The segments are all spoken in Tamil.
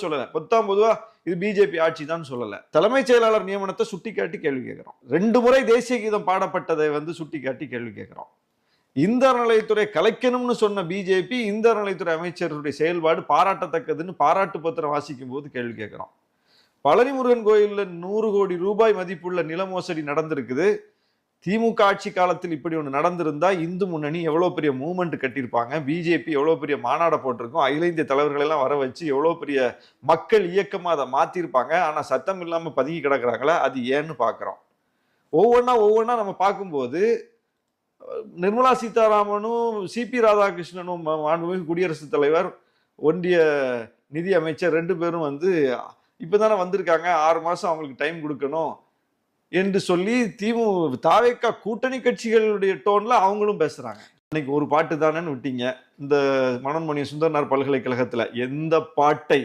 சொல்லல. பொதுவா இது பிஜேபி ஆட்சி தான் சொல்லல. தலைமைச் செயலாளர் நியமனத்தை சுட்டிக்காட்டி கேள்வி கேட்கிறோம். 2 முறை தேசிய கீதம் பாடப்பட்டதை சுட்டிக்காட்டி கேள்வி கேட்கிறோம். இந்த அறநிலையத்துறை கலைக்கணும்னு சொன்ன பிஜேபி இந்த அறநிலையத்துறை அமைச்சருடைய செயல்பாடு பாராட்டத்தக்கதுன்னு பாராட்டு பத்திரம் வாசிக்கும் போது கேள்வி கேட்கிறோம். பழனி முருகன் கோயில்ல 100 கோடி ரூபாய் மதிப்புள்ள நில மோசடி நடந்திருக்குது. திமுக ஆட்சி காலத்தில் இப்படி ஒன்று நடந்திருந்தா இந்து முன்னணி எவ்வளவு பெரிய மூவ்மெண்ட் கட்டியிருப்பாங்க, பிஜேபி எவ்வளவு பெரிய மாநாட போட்டிருக்கும், அகில இந்திய தலைவர்கள் எல்லாம் வர வச்சு எவ்வளவு பெரிய மக்கள் இயக்கமா அதை மாத்திருப்பாங்க. ஆனா சத்தம் இல்லாம பதுங்கி கிடக்குறாங்களா, அது ஏன்னு பாக்குறோம். ஒவ்வொன்னா நம்ம பார்க்கும்போது நிர்மலா சீதாராமனும் சிபி ராதாகிருஷ்ணனும் மாண்புமிகு குடியரசுத் தலைவர், ஒன்றிய நிதி அமைச்சர் 2 பேரும் இப்பதானே வந்திருக்காங்க, 6 மாசம் அவங்களுக்கு டைம் கொடுக்கணும் என்று சொல்லி தாவேகா கூட்டணி கட்சிகளுடைய டோன்ல அவங்களும் பேசுறாங்க. இன்னைக்கு ஒரு பாட்டு தானேன்னு விட்டீங்க. இந்த மனோன்மணி சுந்தரனார் பல்கலைக்கழகத்துல எந்த பாட்டை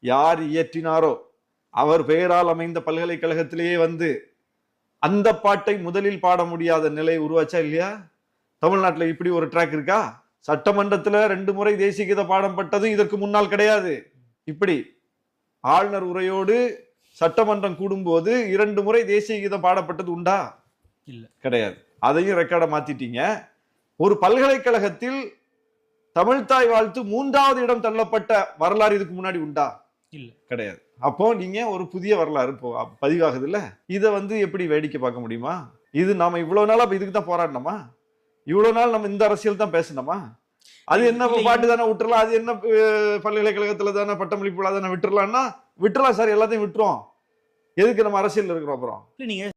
யார் இயற்றினாரோ அவர் பெயரால் அமைந்த பல்கலைக்கழகத்திலேயே அந்த பாட்டை முதலில் பாட முடியாத நிலை உருவாச்சா இல்லையா? தமிழ்நாட்டில் இப்படி ஒரு ட்ராக் இருக்கா? சட்டமன்றத்தில் 2 முறை தேசிய கீத பாடம் பட்டதும் இதற்கு முன்னால் கிடையாது. இப்படி ஆளுநர் உரையோடு சட்டமன்றம் கூடும்போது 2 முறை தேசிய கீதம் பாடப்பட்டது உண்டா? இல்ல, கிடையாது. அதையும் ரெக்கார்டை மாத்திட்டீங்க. ஒரு பல்கலைக்கழகத்தில் தமிழ்தாய் வாழ்த்து 3வது இடம் தள்ளப்பட்ட வரலாறு இதுக்கு முன்னாடி உண்டா? இல்ல, கிடையாது. அப்போ நீங்க ஒரு புதிய வரலாறு பதிவாகுது இல்ல, இதை எப்படி வேடிக்கை பார்க்க முடியுமா? இது நாம இவ்வளவு நாளா இதுக்கு தான் போராடணுமா? இவ்வளவு நாள் நம்ம இந்த அரசியல் தான் பேசணுமா? அது என்ன பாட்டு தானே விட்டுறலாம், அது என்ன பல்கலைக்கழகத்துல தானே பட்டமளிப்பு தானே விட்டுறலாம்னா விட்டுறலாம் சார், எல்லாத்தையும் விட்டுரும். எதுக்கு நம்ம அரசியல் இருக்கிறோம்? அப்புறம் நீங்க